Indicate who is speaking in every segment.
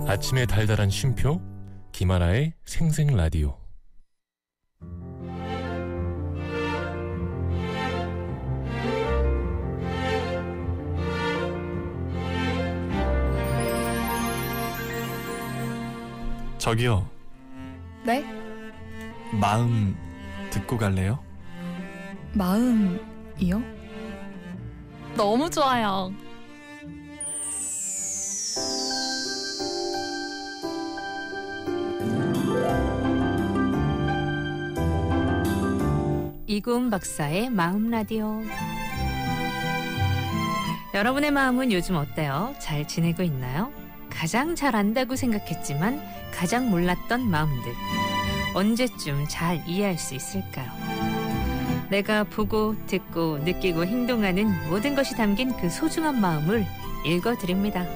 Speaker 1: 아침의 달달한 쉼표 김하나의 생생라디오.
Speaker 2: 저기요.
Speaker 3: 네?
Speaker 2: 마음 듣고 갈래요?
Speaker 3: 마음이요? 너무 좋아요.
Speaker 4: 이구은 박사의 마음 라디오. 여러분의 마음은 요즘 어때요? 잘 지내고 있나요? 가장 잘 안다고 생각했지만 가장 몰랐던 마음들. 언제쯤 잘 이해할 수 있을까요? 내가 보고 듣고 느끼고 행동하는 모든 것이 담긴 그 소중한 마음을 읽어드립니다.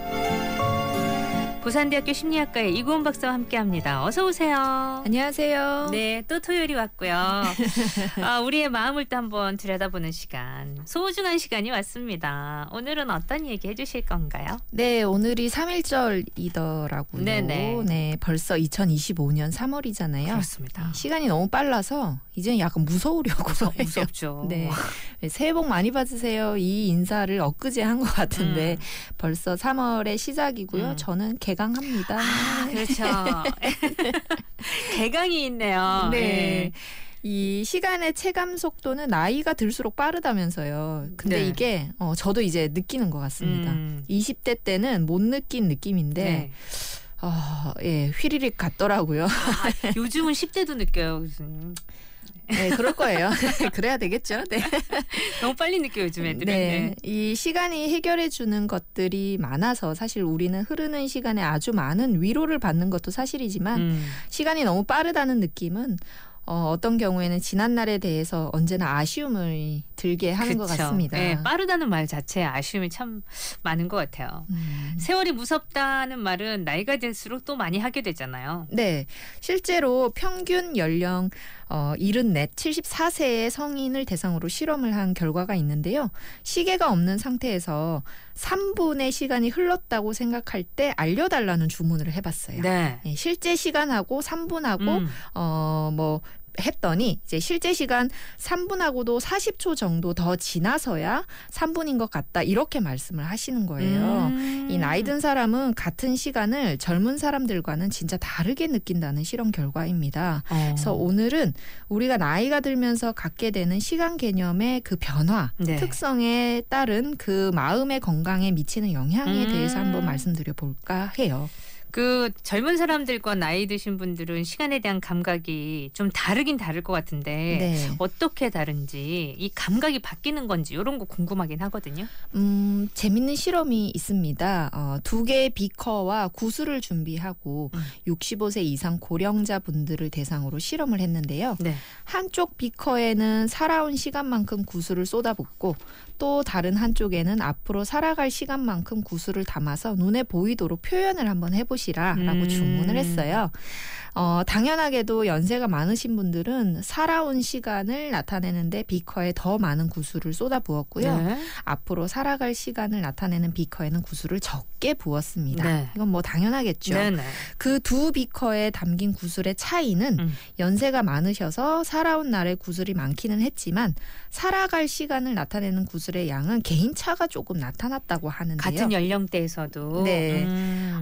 Speaker 4: 부산대학교 심리학과의 이구은 박사와 함께합니다. 어서 오세요.
Speaker 3: 안녕하세요.
Speaker 4: 네, 또 토요일이 왔고요. 우리의 마음을 또 한번 들여다보는 시간, 소중한 시간이 왔습니다. 오늘은 어떤 얘기 해주실 건가요?
Speaker 3: 네, 오늘이 3.1절이더라고요.
Speaker 4: 네네.
Speaker 3: 네, 벌써 2025년 3월이잖아요.
Speaker 4: 그렇습니다.
Speaker 3: 시간이 너무 빨라서 이제는 약간 무서우려고 해요.
Speaker 4: 무섭죠.
Speaker 3: 네, 새해 복 많이 받으세요. 이 인사를 엊그제 한 것 같은데 벌써 3월의 시작이고요. 저는 개강합니다.
Speaker 4: 그렇죠. 개강이 있네요.
Speaker 3: 네. 이 시간의 체감 속도는 나이가 들수록 빠르다면서요. 근데
Speaker 4: 네.
Speaker 3: 이게 저도 이제 느끼는 것 같습니다. 20대 때는 못 느낀 느낌인데
Speaker 4: 네.
Speaker 3: 예, 휘리릭 같더라고요.
Speaker 4: 요즘은 10대도 느껴요, 교수님.
Speaker 3: 네, 그럴 거예요. 그래야 되겠죠. 네.
Speaker 4: 너무 빨리 느껴요, 요즘 애들은.
Speaker 3: 네. 이 시간이 해결해 주는 것들이 많아서 사실 우리는 흐르는 시간에 아주 많은 위로를 받는 것도 사실이지만 시간이 너무 빠르다는 느낌은 어떤 경우에는 지난 날에 대해서 언제나 아쉬움을 들게 하는 것 같습니다.
Speaker 4: 네, 빠르다는 말 자체에 아쉬움이 참 많은 것 같아요. 세월이 무섭다는 말은 나이가 들수록 또 많이 하게 되잖아요.
Speaker 3: 네, 실제로 평균 연령 74, 74세의 성인을 대상으로 실험을 한 결과가 있는데요. 시계가 없는 상태에서 3분의 시간이 흘렀다고 생각할 때 알려달라는 주문을 해봤어요.
Speaker 4: 네.
Speaker 3: 네, 실제 시간하고 3분하고 했더니 이제 실제 시간 3분하고도 40초 정도 더 지나서야 3분인 것 같다 이렇게 말씀을 하시는 거예요. 이 나이 든 사람은 같은 시간을 젊은 사람들과는 진짜 다르게 느낀다는 실험 결과입니다. 그래서 오늘은 우리가 나이가 들면서 갖게 되는 시간 개념의 그 변화,
Speaker 4: 네.
Speaker 3: 특성에 따른 그 마음의 건강에 미치는 영향에 대해서 한번 말씀드려 볼까 해요.
Speaker 4: 그 젊은 사람들과 나이 드신 분들은 시간에 대한 감각이 좀 다르긴 다를 것 같은데
Speaker 3: 네.
Speaker 4: 어떻게 다른지 이 감각이 바뀌는 건지 이런 거 궁금하긴 하거든요.
Speaker 3: 재밌는 실험이 있습니다. 2개의 비커와 구슬을 준비하고 65세 이상 고령자 분들을 대상으로 실험을 했는데요.
Speaker 4: 네.
Speaker 3: 한쪽 비커에는 살아온 시간만큼 구슬을 쏟아붓고 또 다른 한쪽에는 앞으로 살아갈 시간만큼 구슬을 담아서 눈에 보이도록 표현을 한번 해보시라라고 주문을 했어요. 당연하게도 연세가 많으신 분들은 살아온 시간을 나타내는데 비커에 더 많은 구슬을 쏟아부었고요.
Speaker 4: 네.
Speaker 3: 앞으로 살아갈 시간을 나타내는 비커에는 구슬을 적게 부었습니다.
Speaker 4: 네.
Speaker 3: 이건 뭐 당연하겠죠.
Speaker 4: 네네.
Speaker 3: 그 두 비커에 담긴 구슬의 차이는 연세가 많으셔서 살아온 날에 구슬이 많기는 했지만 살아갈 시간을 나타내는 구슬의 양은 개인차가 조금 나타났다고 하는데요.
Speaker 4: 같은 연령대에서도.
Speaker 3: 네.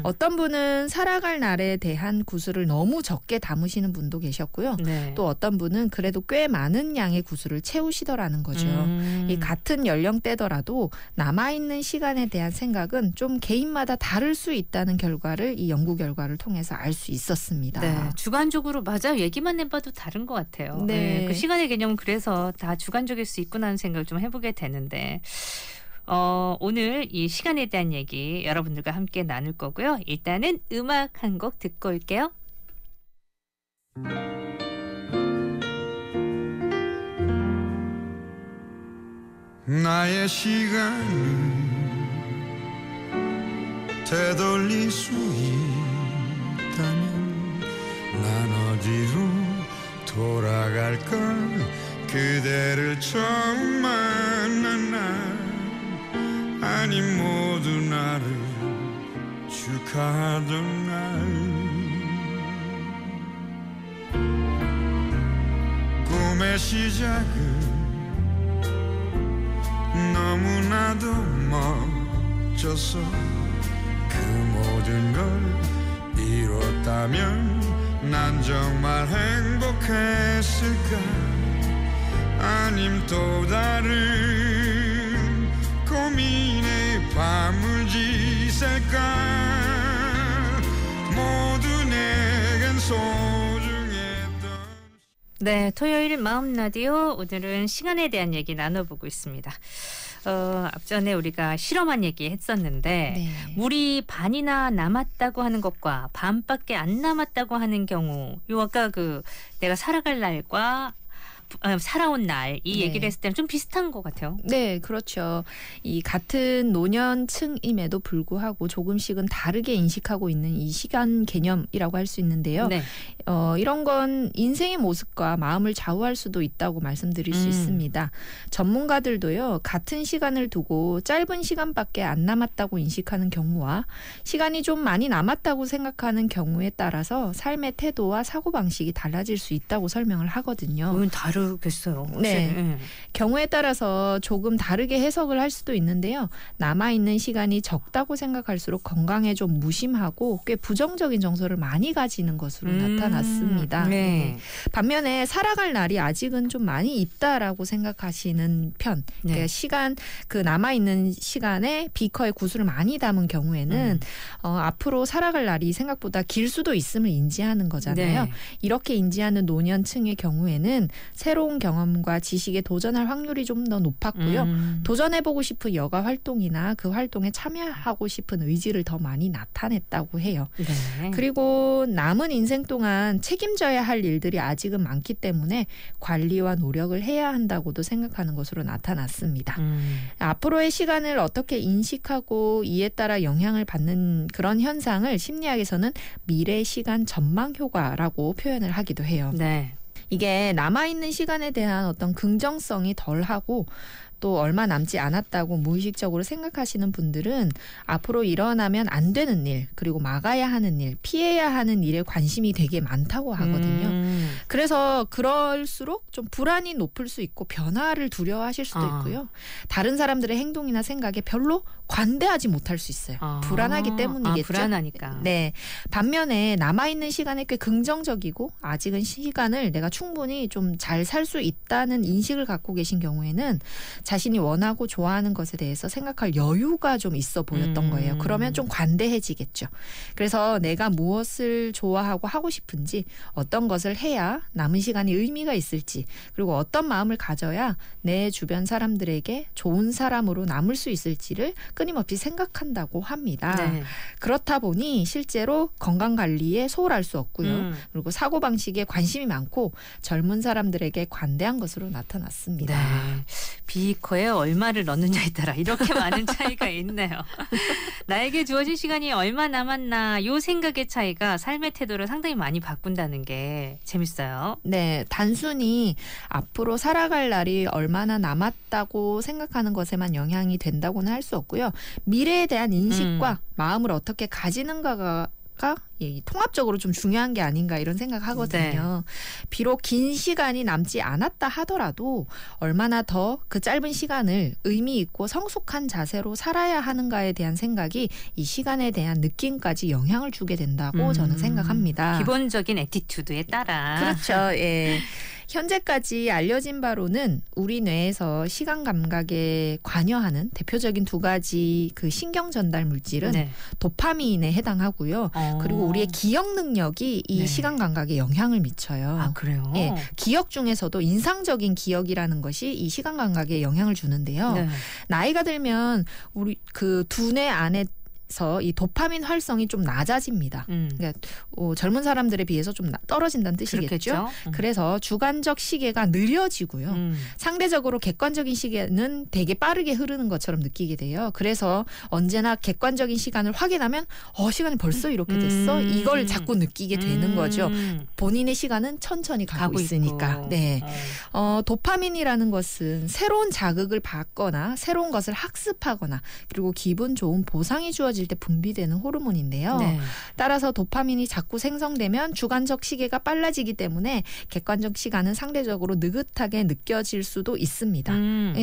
Speaker 3: 어떤 분은 살아갈 날에 대한 구슬을 너무 적게 담으시는 분도 계셨고요.
Speaker 4: 네.
Speaker 3: 또 어떤 분은 그래도 꽤 많은 양의 구슬을 채우시더라는 거죠. 이 같은 연령대더라도 남아있는 시간에 대한 생각은 좀 개인마다 다를 수 있다는 결과를 이 연구 결과를 통해서 알 수 있었습니다.
Speaker 4: 네, 주관적으로 맞아 얘기만 해봐도 다른 것 같아요.
Speaker 3: 네.
Speaker 4: 그 시간의 개념은 그래서 다 주관적일 수 있구나 하는 생각을 좀 해보게 되는데 오늘 이 시간에 대한 얘기 여러분들과 함께 나눌 거고요. 일단은 음악 한 곡 듣고 올게요.
Speaker 5: 나의 시간을 되돌릴 수 있다면 난 어디로 돌아갈까 그대를 처음 만난 날 아니 모두 나를 축하하던 날 꿈의 시작은 너무나도 멋져서 그 모든 걸 이뤘다면 난 정말 행복했을까 아님 또 다른 고민에 밤을 지샐까 모두 내겐 소중했던
Speaker 4: 네, 토요일 마음 라디오 오늘은 시간에 대한 얘기 나눠보고 있습니다. 앞전에 우리가 실험한 얘기 했었는데
Speaker 3: 네.
Speaker 4: 물이 반이나 남았다고 하는 것과 반밖에 안 남았다고 하는 경우 요 아까 그 내가 살아갈 날과 살아온 날 이
Speaker 3: 네.
Speaker 4: 얘기를 했을 때는 좀 비슷한 것 같아요.
Speaker 3: 네, 그렇죠. 이 같은 노년층임에도 불구하고 조금씩은 다르게 인식하고 있는 이 시간 개념이라고 할 수 있는데요.
Speaker 4: 네.
Speaker 3: 이런 건 인생의 모습과 마음을 좌우할 수도 있다고 말씀드릴 수 있습니다. 전문가들도요, 같은 시간을 두고 짧은 시간밖에 안 남았다고 인식하는 경우와 시간이 좀 많이 남았다고 생각하는 경우에 따라서 삶의 태도와 사고방식이 달라질 수 있다고 설명을 하거든요.
Speaker 4: 다르겠어요.
Speaker 3: 네.
Speaker 4: 확실히.
Speaker 3: 경우에 따라서 조금 다르게 해석을 할 수도 있는데요. 남아있는 시간이 적다고 생각할수록 건강에 좀 무심하고 꽤 부정적인 정서를 많이 가지는 것으로 나타났습니다.
Speaker 4: 네.
Speaker 3: 반면에 살아갈 날이 아직은 좀 많이 있다라고 생각하시는 편.
Speaker 4: 네.
Speaker 3: 그러니까 그 남아있는 시간에 비커에 구슬을 많이 담은 경우에는 앞으로 살아갈 날이 생각보다 길 수도 있음을 인지하는 거잖아요.
Speaker 4: 네.
Speaker 3: 이렇게 인지하는 노년층의 경우에는 새로운 경험과 지식에 도전할 확률이 좀 더 높았고요. 도전해보고 싶은 여가 활동이나 그 활동에 참여하고 싶은 의지를 더 많이 나타냈다고 해요.
Speaker 4: 네.
Speaker 3: 그리고 남은 인생 동안 책임져야 할 일들이 아직은 많기 때문에 관리와 노력을 해야 한다고도 생각하는 것으로 나타났습니다. 앞으로의 시간을 어떻게 인식하고 이에 따라 영향을 받는 그런 현상을 심리학에서는 미래 시간 전망 효과라고 표현을 하기도 해요.
Speaker 4: 네.
Speaker 3: 이게 남아있는 시간에 대한 어떤 긍정성이 덜하고 또 얼마 남지 않았다고 무의식적으로 생각하시는 분들은 앞으로 일어나면 안 되는 일, 그리고 막아야 하는 일, 피해야 하는 일에 관심이 되게 많다고 하거든요. 그래서 그럴수록 좀 불안이 높을 수 있고 변화를 두려워하실 수도 있고요. 다른 사람들의 행동이나 생각에 별로 관대하지 못할 수 있어요. 불안하기 때문이겠죠.
Speaker 4: 불안하니까.
Speaker 3: 네. 반면에 남아있는 시간에 꽤 긍정적이고 아직은 시간을 내가 충분히 좀 잘 살 수 있다는 인식을 갖고 계신 경우에는 자신이 원하고 좋아하는 것에 대해서 생각할 여유가 좀 있어 보였던 거예요. 그러면 좀 관대해지겠죠. 그래서 내가 무엇을 좋아하고 하고 싶은지, 어떤 것을 해야 남은 시간이 의미가 있을지, 그리고 어떤 마음을 가져야 내 주변 사람들에게 좋은 사람으로 남을 수 있을지를 끊임없이 생각한다고 합니다.
Speaker 4: 네.
Speaker 3: 그렇다 보니 실제로 건강관리에 소홀할 수 없고요. 그리고 사고방식에 관심이 많고 젊은 사람들에게 관대한 것으로 나타났습니다.
Speaker 4: 네. 비커에 얼마를 넣느냐에 따라 이렇게 많은 차이가 있네요. 나에게 주어진 시간이 얼마 남았나 요 생각의 차이가 삶의 태도를 상당히 많이 바꾼다는 게 재밌어요.
Speaker 3: 네, 단순히 앞으로 살아갈 날이 얼마나 남았다고 생각하는 것에만 영향이 된다고는 할 수 없고요. 미래에 대한 인식과 마음을 어떻게 가지는가가 통합적으로 좀 중요한 게 아닌가 이런 생각하거든요. 비록 긴 시간이 남지 않았다 하더라도 얼마나 더 그 짧은 시간을 의미 있고 성숙한 자세로 살아야 하는가에 대한 생각이 이 시간에 대한 느낌까지 영향을 주게 된다고 저는 생각합니다.
Speaker 4: 기본적인 애티튜드에 따라.
Speaker 3: 그렇죠. 예. 현재까지 알려진 바로는 우리 뇌에서 시간 감각에 관여하는 대표적인 두 가지 그 신경 전달 물질은
Speaker 4: 네.
Speaker 3: 도파민에 해당하고요. 그리고 우리의 기억 능력이 이
Speaker 4: 네.
Speaker 3: 시간 감각에 영향을 미쳐요.
Speaker 4: 아, 그래요?
Speaker 3: 예, 기억 중에서도 인상적인 기억이라는 것이 이 시간 감각에 영향을 주는데요.
Speaker 4: 네.
Speaker 3: 나이가 들면 우리 그 두뇌 안에 이 도파민 활성이 좀 낮아집니다. 그러니까 젊은 사람들에 비해서 좀 떨어진다는 뜻이겠죠.
Speaker 4: 그렇겠죠.
Speaker 3: 그래서 주관적 시계가 느려지고요. 상대적으로 객관적인 시계는 되게 빠르게 흐르는 것처럼 느끼게 돼요. 그래서 언제나 객관적인 시간을 확인하면 시간이 벌써 이렇게 됐어? 이걸 자꾸 느끼게 되는 거죠. 본인의 시간은 천천히 가고 있으니까.
Speaker 4: 있고.
Speaker 3: 네. 도파민이라는 것은 새로운 자극을 받거나 새로운 것을 학습하거나 그리고 기분 좋은 보상이 주어질 떨어질 때 분비되는 호르몬인데요.
Speaker 4: 네.
Speaker 3: 따라서 도파민이 자꾸 생성되면 주관적 시계가 빨라지기 때문에 객관적 시간은 상대적으로 느긋하게 느껴질 수도 있습니다.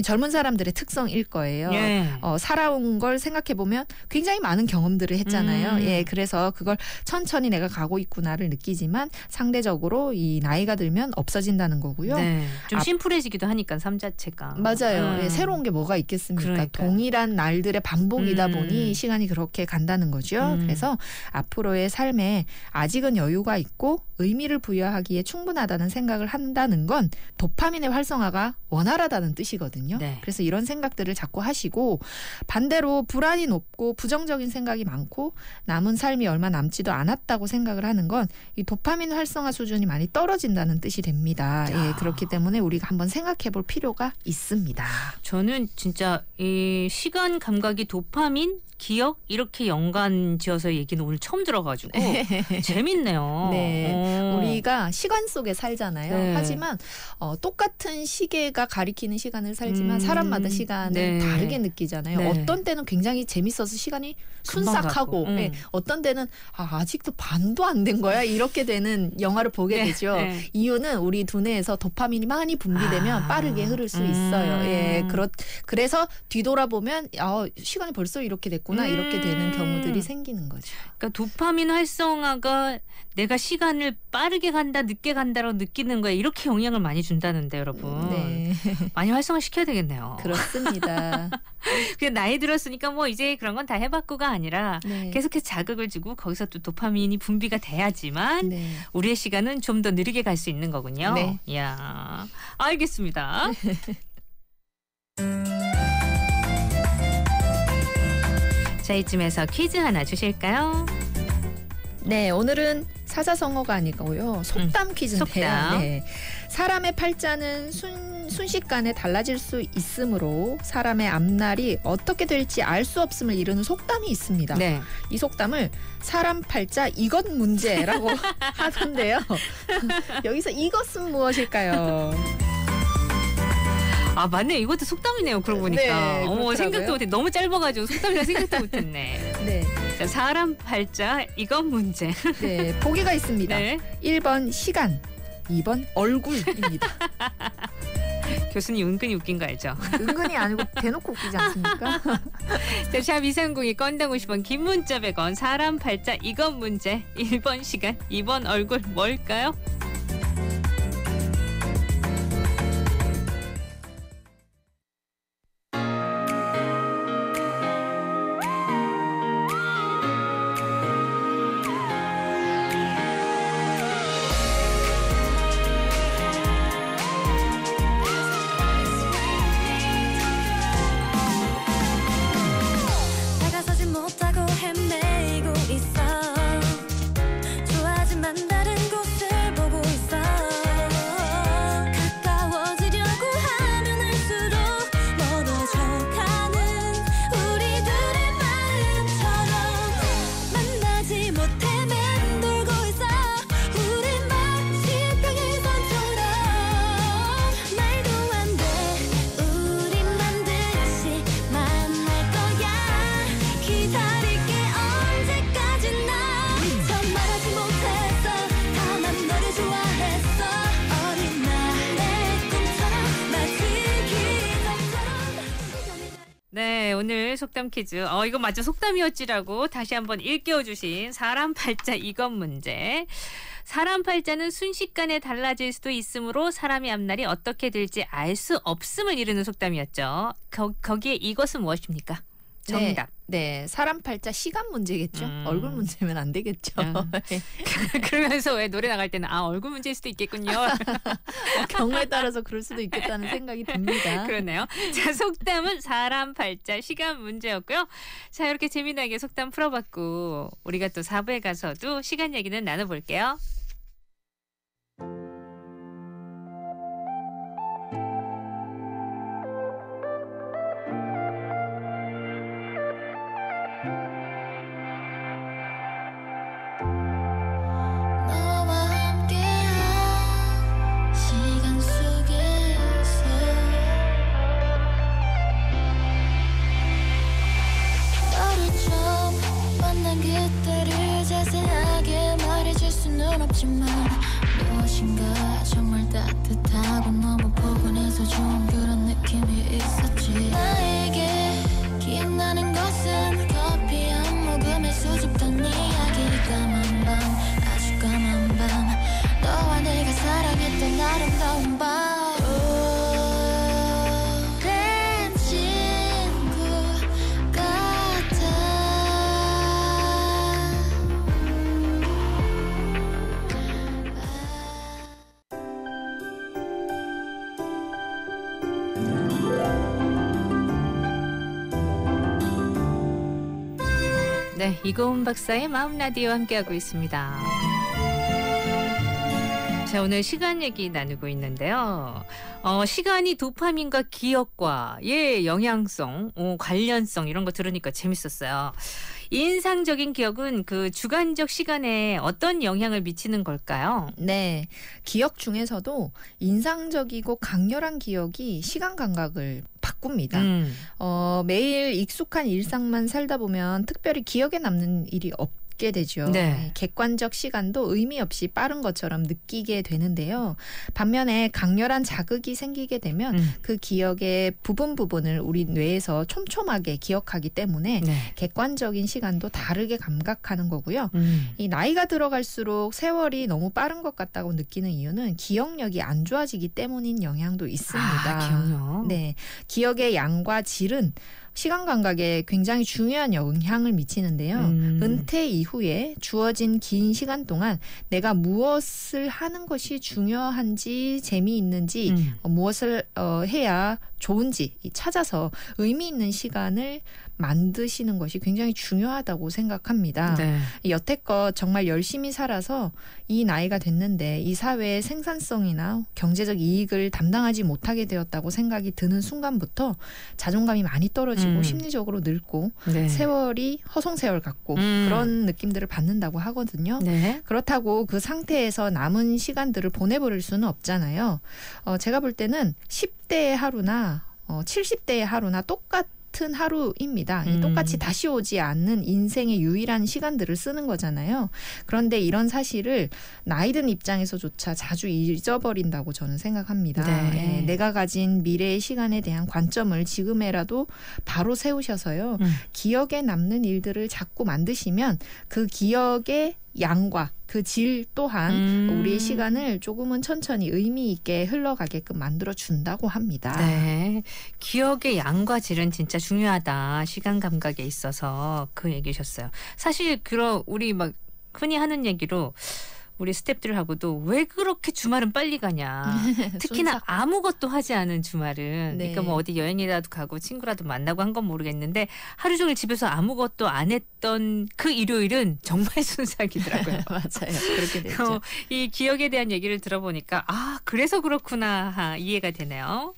Speaker 3: 젊은 사람들의 특성일 거예요.
Speaker 4: 예.
Speaker 3: 살아온 걸 생각해보면 굉장히 많은 경험들을 했잖아요. 예, 그래서 그걸 천천히 내가 가고 있구나를 느끼지만 상대적으로 이 나이가 들면 없어진다는 거고요.
Speaker 4: 네. 좀 심플해지기도 하니까 삶 자체가.
Speaker 3: 맞아요. 예, 새로운 게 뭐가 있겠습니까?
Speaker 4: 그러니까요.
Speaker 3: 동일한 날들의 반복이다 보니 시간이 그렇게 간다는 거죠. 그래서 앞으로의 삶에 아직은 여유가 있고 의미를 부여하기에 충분하다는 생각을 한다는 건 도파민의 활성화가 원활하다는 뜻이거든요.
Speaker 4: 네.
Speaker 3: 그래서 이런 생각들을 자꾸 하시고 반대로 불안이 높고 부정적인 생각이 많고 남은 삶이 얼마 남지도 않았다고 생각을 하는 건 이 도파민 활성화 수준이 많이 떨어진다는 뜻이 됩니다. 예, 그렇기 때문에 우리가 한번 생각해 볼 필요가 있습니다.
Speaker 4: 저는 진짜 이 시간 감각이 도파민, 기억 이렇게 연관 지어서 얘기는 오늘 처음 들어가지고 재밌네요.
Speaker 3: 네, 우리가 시간 속에 살잖아요.
Speaker 4: 네.
Speaker 3: 하지만 똑같은 시계가 가리키는 시간을 살지만 사람마다 시간을
Speaker 4: 네.
Speaker 3: 다르게 느끼잖아요.
Speaker 4: 네.
Speaker 3: 어떤 때는 굉장히 재밌어서 시간이 순삭하고 네. 어떤 때는 아직도 반도 안 된 거야 이렇게 되는 영화를 보게 되죠.
Speaker 4: 네.
Speaker 3: 이유는 우리 두뇌에서 도파민이 많이 분비되면 빠르게 흐를 수 있어요. 예, 그래서 뒤돌아보면 시간이 벌써 이렇게 됐구나 이렇게 되는 경우들이 생기는 거죠.
Speaker 4: 그러니까 도파민 활성화가 내가 시간을 빠르게 간다, 늦게 간다라고 느끼는 거에 이렇게 영향을 많이 준다는데 여러분.
Speaker 3: 네,
Speaker 4: 많이 활성화시켜야 되겠네요.
Speaker 3: 그렇습니다.
Speaker 4: 그냥 나이 들었으니까 뭐 이제 그런 건 다 해봤고가 아니라
Speaker 3: 네.
Speaker 4: 계속해서 자극을 주고 거기서 또 도파민이 분비가 돼야지만
Speaker 3: 네.
Speaker 4: 우리의 시간은 좀 더 느리게 갈 수 있는 거군요.
Speaker 3: 네.
Speaker 4: 이야, 알겠습니다. 자, 이쯤에서 퀴즈 하나 주실까요?
Speaker 3: 네, 오늘은 사자성어가 아니고요. 속담 퀴즈인데요.
Speaker 4: 속담.
Speaker 3: 네. 사람의 팔자는 순식간에 달라질 수 있으므로 사람의 앞날이 어떻게 될지 알 수 없음을 이루는 속담이 있습니다.
Speaker 4: 네.
Speaker 3: 이 속담을 사람 팔자 이것 문제라고 하던데요. 여기서 이것은 무엇일까요?
Speaker 4: 아, 맞네. 이것도 속담이네요. 그러고 보니까.
Speaker 3: 네,
Speaker 4: 어머,
Speaker 3: 그렇더라고요.
Speaker 4: 생각도 못해. 너무 짧아가지고 속담이라 생각도 못했네.
Speaker 3: 네,
Speaker 4: 자, 사람 팔자 이건 문제.
Speaker 3: 네, 보기가 있습니다.
Speaker 4: 네.
Speaker 3: 1번 시간, 2번 얼굴입니다.
Speaker 4: 교수님 은근히 웃긴 거 알죠?
Speaker 3: 은근히 아니고 대놓고 웃기지 않습니까?
Speaker 4: 자, 샵 2302 건당 50원 긴 문자 100원 사람 팔자 이건 문제 1번 시간 2번 얼굴 뭘까요?
Speaker 6: 다가서지 못하고 헤매고 있어 좋아하지만 다른 곳을 보고 있어 가까워지려고 하면 할수록 멀어져가는 우리들의 마음처럼 만나지 못해 맴돌고 있어 우리 마치 평행선처럼 말도 안 돼 우린 반드시 만날 거야 기다릴게 언제까지나 처음 말하지 못했어 다만 너를 좋아했어 어린 날의 꿈처럼 마치 기적처럼
Speaker 4: 네, 오늘 속담 퀴즈. 이거 맞죠? 속담이었지라고 다시 한번 일깨워주신 사람 팔자 이건 문제. 사람 팔자는 순식간에 달라질 수도 있으므로 사람의 앞날이 어떻게 될지 알 수 없음을 이루는 속담이었죠. 거기에 이것은 무엇입니까? 정답.
Speaker 3: 네, 사람 팔자 시간 문제겠죠. 얼굴 문제면 안 되겠죠.
Speaker 4: 그러면서 왜 노래 나갈 때는 얼굴 문제일 수도 있겠군요.
Speaker 3: 경우에 따라서 그럴 수도 있겠다는 생각이 듭니다.
Speaker 4: 그러네요. 자, 속담은 사람 팔자 시간 문제였고요. 자, 이렇게 재미나게 속담 풀어봤고 우리가 또 4부에 가서도 시간 얘기는 나눠볼게요.
Speaker 6: 너와 함께한 시간 속에서 너를 좀 그때를 자세하게 말해줄 수는 없지만 무엇인가 정말 따뜻하고 너무 포근해서 좋은 그런 느낌이 있었지. 나에게 기억나는 것은 커피 한 모금에 수줍던 이야기. 까만 밤 아주 까만 밤 너와 내가 사랑했던 아름다운 밤. 오랜 친구 같아.
Speaker 4: 네, 이고은 박사의 마음 라디오 함께하고 있습니다. 자, 오늘 시간 얘기 나누고 있는데요. 시간이 도파민과 기억과의 영향성, 관련성 이런 거 들으니까 재밌었어요. 인상적인 기억은 그 주관적 시간에 어떤 영향을 미치는 걸까요?
Speaker 3: 네, 기억 중에서도 인상적이고 강렬한 기억이 시간 감각을 바꿉니다. 매일 익숙한 일상만 살다 보면 특별히 기억에 남는 일이 없게 되죠.
Speaker 4: 네.
Speaker 3: 객관적 시간도 의미 없이 빠른 것처럼 느끼게 되는데요. 반면에 강렬한 자극이 생기게 되면 그 기억의 부분을 우리 뇌에서 촘촘하게 기억하기 때문에
Speaker 4: 네.
Speaker 3: 객관적인 시간도 다르게 감각하는 거고요. 이 나이가 들어갈수록 세월이 너무 빠른 것 같다고 느끼는 이유는 기억력이 안 좋아지기 때문인 영향도 있습니다.
Speaker 4: 기억력.
Speaker 3: 네, 기억의 양과 질은 시간 감각에 굉장히 중요한 영향을 미치는데요. 은퇴 이후에 주어진 긴 시간 동안 내가 무엇을 하는 것이 중요한지 재미있는지 무엇을 해야 좋은지 찾아서 의미 있는 시간을 만드시는 것이 굉장히 중요하다고 생각합니다.
Speaker 4: 네.
Speaker 3: 여태껏 정말 열심히 살아서 이 나이가 됐는데 이 사회의 생산성이나 경제적 이익을 담당하지 못하게 되었다고 생각이 드는 순간부터 자존감이 많이 떨어지고 심리적으로 늙고
Speaker 4: 네.
Speaker 3: 세월이 허송세월 같고 그런 느낌들을 받는다고 하거든요.
Speaker 4: 네.
Speaker 3: 그렇다고 그 상태에서 남은 시간들을 보내버릴 수는 없잖아요. 제가 볼 때는 10대의 하루나 70대의 하루나 똑같은 하루입니다. 똑같이 다시 오지 않는 인생의 유일한 시간들을 쓰는 거잖아요. 그런데 이런 사실을 나이 든 입장에서조차 자주 잊어버린다고 저는 생각합니다.
Speaker 4: 네.
Speaker 3: 내가 가진 미래의 시간에 대한 관점을 지금에라도 바로 세우셔서요. 기억에 남는 일들을 자꾸 만드시면 그 기억의 양과 그 질 또한 우리의 시간을 조금은 천천히 의미 있게 흘러가게끔 만들어준다고 합니다.
Speaker 4: 네. 기억의 양과 질은 진짜 중요하다. 시간 감각에 있어서 그 얘기셨어요. 사실 우리 막 흔히 하는 얘기로 우리 스태프들하고도 왜 그렇게 주말은 빨리 가냐. 특히나 아무것도 하지 않은 주말은.
Speaker 3: 네.
Speaker 4: 그러니까 뭐 어디 여행이라도 가고 친구라도 만나고 한 건 모르겠는데 하루 종일 집에서 아무것도 안 했던 그 일요일은 정말 순삭이더라고요.
Speaker 3: 맞아요. 그렇게 되죠.
Speaker 4: 이 기억에 대한 얘기를 들어보니까 그래서 그렇구나 이해가 되네요.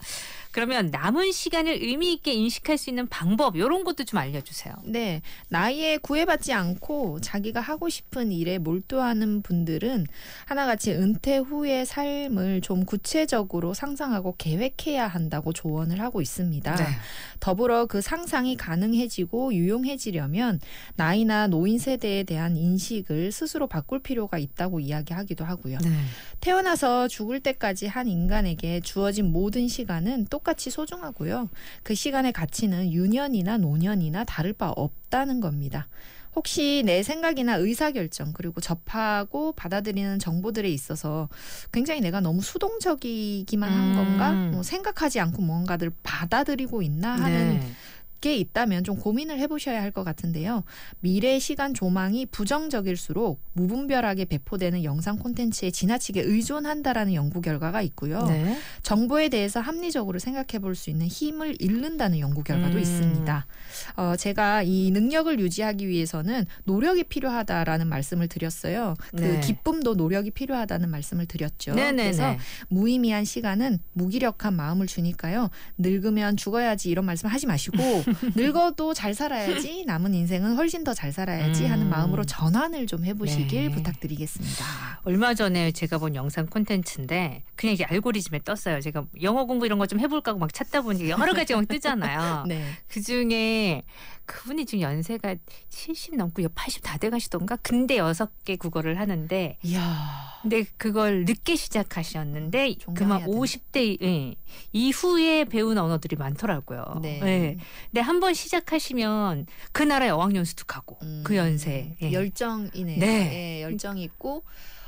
Speaker 4: 그러면 남은 시간을 의미 있게 인식할 수 있는 방법 이런 것도 좀 알려주세요.
Speaker 3: 네, 나이에 구애받지 않고 자기가 하고 싶은 일에 몰두하는 분들은 하나같이 은퇴 후의 삶을 좀 구체적으로 상상하고 계획해야 한다고 조언을 하고 있습니다.
Speaker 4: 네.
Speaker 3: 더불어 그 상상이 가능해지고 유용해지려면 나이나 노인 세대에 대한 인식을 스스로 바꿀 필요가 있다고 이야기하기도 하고요.
Speaker 4: 네.
Speaker 3: 태어나서 죽을 때까지 한 인간에게 주어진 모든 시간은 똑같이 소중하고요. 그 시간의 가치는 유년이나 노년이나 다를 바 없다는 겁니다. 혹시 내 생각이나 의사결정 그리고 접하고 받아들이는 정보들에 있어서 굉장히 내가 너무 수동적이기만 한 건가? 생각하지 않고 뭔가를 받아들이고 있나 하는 게 있다면 좀 고민을 해보셔야 할 것 같은데요. 미래 시간 조망이 부정적일수록 무분별하게 배포되는 영상 콘텐츠에 지나치게 의존한다라는 연구 결과가 있고요.
Speaker 4: 네.
Speaker 3: 정보에 대해서 합리적으로 생각해 볼 수 있는 힘을 잃는다는 연구 결과도 있습니다. 제가 이 능력을 유지하기 위해서는 노력이 필요하다라는 말씀을 드렸어요. 그
Speaker 4: 네.
Speaker 3: 기쁨도 노력이 필요하다는 말씀을 드렸죠.
Speaker 4: 네네네.
Speaker 3: 그래서 무의미한 시간은 무기력한 마음을 주니까요. 늙으면 죽어야지 이런 말씀 하지 마시고 늙어도 잘 살아야지 남은 인생은 훨씬 더 잘 살아야지 하는 마음으로 전환을 좀 해보시길
Speaker 4: 네.
Speaker 3: 부탁드리겠습니다.
Speaker 4: 얼마 전에 제가 본 영상 콘텐츠인데 그냥 이게 알고리즘에 떴어요. 제가 영어 공부 이런 거 좀 해볼까 하고 막 찾다 보니 여러 가지가 막 뜨잖아요.
Speaker 3: 네.
Speaker 4: 그중에 그분이 지금 연세가 70 넘고 80 다 돼가시던가. 근데 6개 국어를 하는데
Speaker 3: 이야.
Speaker 4: 근데 그걸 늦게 시작하셨는데 그만
Speaker 3: 존경해야 되네.
Speaker 4: 50대 이후에 배운 언어들이 많더라고요.
Speaker 3: 네.
Speaker 4: 네. 근데 한번 시작하시면 그 나라에 어학연수도 가고 그 연세에. 예.
Speaker 3: 열정이네요.
Speaker 4: 네.
Speaker 3: 예, 열정이 있고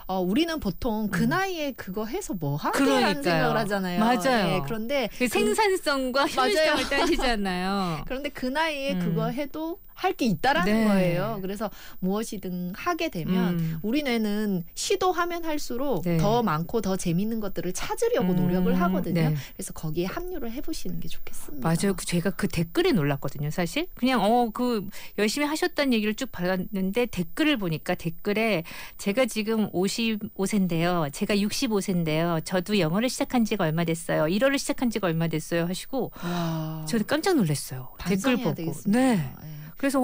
Speaker 3: 우리는 보통 그 나이에 그거 해서 뭐 하게라는
Speaker 4: 그러니까요.
Speaker 3: 생각을 하잖아요.
Speaker 4: 맞아요.
Speaker 3: 예, 그런데
Speaker 4: 그 생산성과 효율성을 따지잖아요.
Speaker 3: 그런데 그 나이에 그거 해도 할 게 있다라는
Speaker 4: 네.
Speaker 3: 거예요. 그래서 무엇이든 하게 되면 우리 뇌는 시도하면 할수록
Speaker 4: 네.
Speaker 3: 더 많고 더 재밌는 것들을 찾으려고 노력을 하거든요.
Speaker 4: 네.
Speaker 3: 그래서 거기에 합류를 해보시는 게 좋겠습니다.
Speaker 4: 맞아요. 제가 그 댓글에 놀랐거든요. 사실 그냥 그 열심히 하셨다는 얘기를 쭉 봤는데 댓글을 보니까 댓글에 제가 지금 55세인데요. 제가 65세인데요. 저도 영어를 시작한 지가 얼마 됐어요. 1어를 시작한 지가 얼마 됐어요. 하시고
Speaker 3: 와,
Speaker 4: 저도 깜짝 놀랐어요. 댓글
Speaker 3: 반성해야
Speaker 4: 보고.
Speaker 3: 되겠습니다.
Speaker 4: 네.
Speaker 3: 예.
Speaker 4: 그래서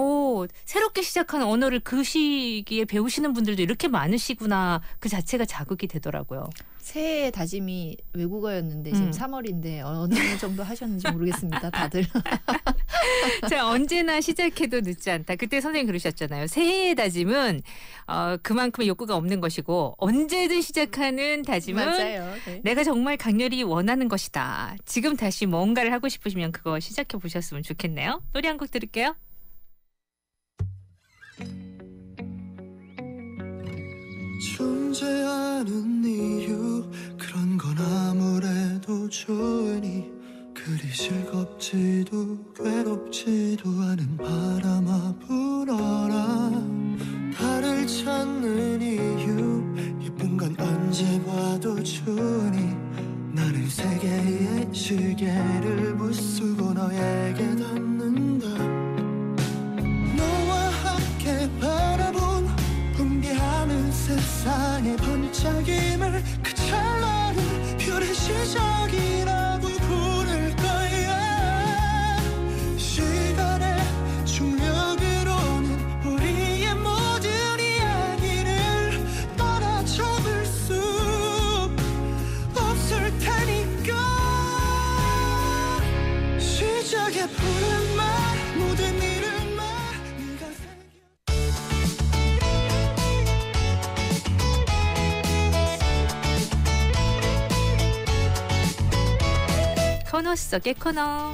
Speaker 4: 새롭게 시작한 언어를 그 시기에 배우시는 분들도 이렇게 많으시구나. 그 자체가 자극이 되더라고요.
Speaker 3: 새해 다짐이 외국어였는데 지금 3월인데 어느 정도 하셨는지 모르겠습니다. 다들.
Speaker 4: 자, 언제나 시작해도 늦지 않다. 그때 선생님 그러셨잖아요. 새해의 다짐은 그만큼의 욕구가 없는 것이고 언제든 시작하는 다짐은
Speaker 3: 맞아요. 네.
Speaker 4: 내가 정말 강렬히 원하는 것이다. 지금 다시 뭔가를 하고 싶으시면 그거 시작해 보셨으면 좋겠네요. 노래 한 곡 들을게요.
Speaker 7: 존재하는 이유 그런 건 아무래도 좋으니 그리 즐겁지도 괴롭지도 않은 바람아 불어라 달을 찾는 이유 예쁜 건 언제 봐도 좋으니 나는 세 개의 시계를 부수고 너에게 닿는다 너와 함께 바라본 붕괴하는 세상의 번쩍임을 그 찬란한 별의 시작이라고 부를 거야 시간의 중력으로는 우리의 모든 이야기를 따라잡을 수 없을 테니까 시작의 푸른 말 모든 이름만 네가
Speaker 4: 코너 속의 코너.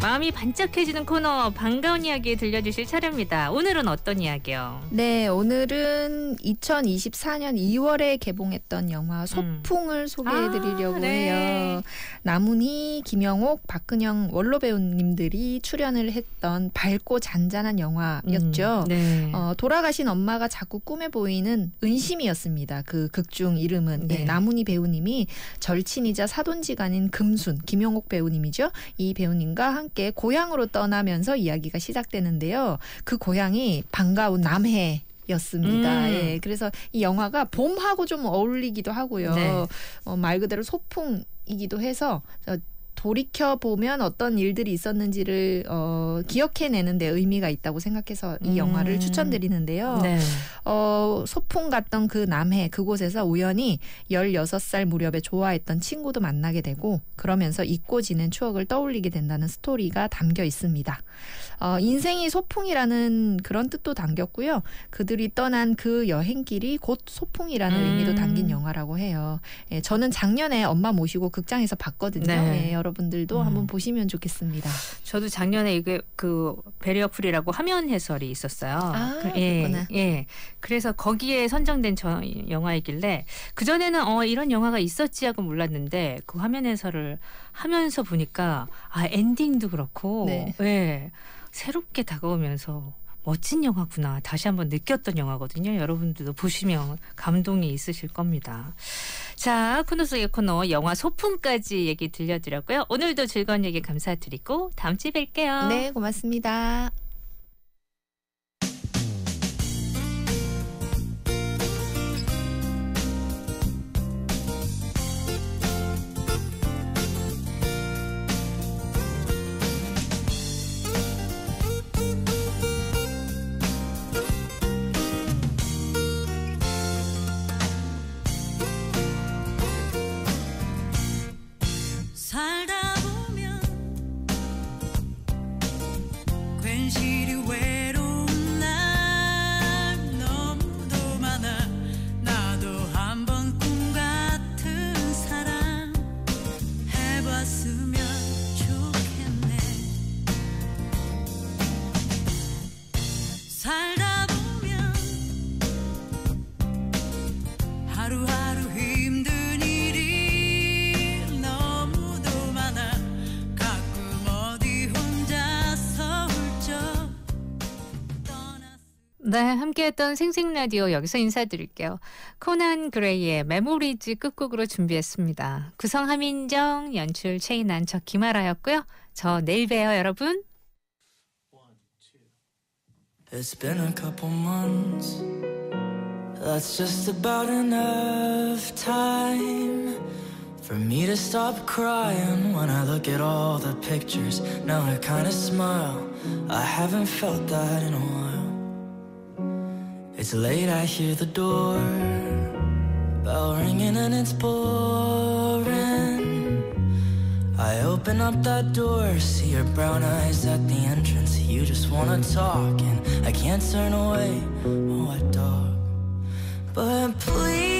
Speaker 4: 마음이 반짝해지는 코너 반가운 이야기 들려주실 차례입니다. 오늘은 어떤 이야기요?
Speaker 3: 네, 오늘은 2024년 2월에 개봉했던 영화 소풍을 소개해드리려고
Speaker 4: 네.
Speaker 3: 해요. 남은희, 김영옥, 박근영 원로 배우님들이 출연을 했던 밝고 잔잔한 영화였죠.
Speaker 4: 네.
Speaker 3: 돌아가신 엄마가 자꾸 꿈에 보이는 은심이었습니다. 그 극중 이름은
Speaker 4: 네.
Speaker 3: 예, 남은희 배우님이 절친이자 사돈지간인 금순, 김영옥 배우님이죠. 이 배우님과 함께 고향으로 떠나면서 이야기가 시작되는데요. 그 고향이 반가운 남해였습니다. 예, 그래서 이 영화가 봄하고 좀 어울리기도 하고요.
Speaker 4: 네.
Speaker 3: 말 그대로 소풍이기도 해서 돌이켜 보면 어떤 일들이 있었는지를 기억해내는 데 의미가 있다고 생각해서 이 영화를 추천드리는데요.
Speaker 4: 네.
Speaker 3: 소풍 갔던 그 남해 그곳에서 우연히 16살 무렵에 좋아했던 친구도 만나게 되고 그러면서 잊고 지낸 추억을 떠올리게 된다는 스토리가 담겨 있습니다. 인생이 소풍이라는 그런 뜻도 담겼고요. 그들이 떠난 그 여행길이 곧 소풍이라는 의미도 담긴 영화라고 해요. 예, 저는 작년에 엄마 모시고 극장에서 봤거든요.
Speaker 4: 네.
Speaker 3: 예, 여러분들도 한번 보시면 좋겠습니다.
Speaker 4: 저도 작년에 이게 그 베리어풀이라고 화면 해설이 있었어요.
Speaker 3: 그렇구나.
Speaker 4: 예. 그래서 거기에 선정된 영화이길래 그 전에는 이런 영화가 있었지 하고 몰랐는데 그 화면 해설을 하면서 보니까 엔딩도 그렇고,
Speaker 3: 네.
Speaker 4: 예. 새롭게 다가오면서 멋진 영화구나 다시 한번 느꼈던 영화거든요. 여러분들도 보시면 감동이 있으실 겁니다. 자, 코너 속의 코너 영화 소풍까지 얘기 들려드렸고요. 오늘도 즐거운 얘기 감사드리고 다음 주에 뵐게요.
Speaker 3: 네, 고맙습니다.
Speaker 6: 살다 보면
Speaker 8: 현실이 외로운 날 너무도 많아. 나도 한번 꿈 같은 사랑 해봤으면 좋겠네. 살다 보면 하루하루 힘든 일이 너무도 많아. 가끔 어디 혼자서 훌쩍 떠났어.
Speaker 4: 네, 함께했던 생생라디오 여기서 인사드릴게요. 코난 그레이의 메모리즈 끝곡으로 준비했습니다. 구성 함인정, 연출 최인한, 저 김아라였고요. 저 내일 봬요, 여러분.
Speaker 7: It's been a couple months. That's just about enough time for me to stop crying when I look at all the pictures. Now I kinda smile. I haven't felt that in a while. It's late, I hear the door bell ringing and it's boring. I open up that door, see your brown eyes at the entrance. You just wanna talk and I can't turn away. Oh, I dog. But please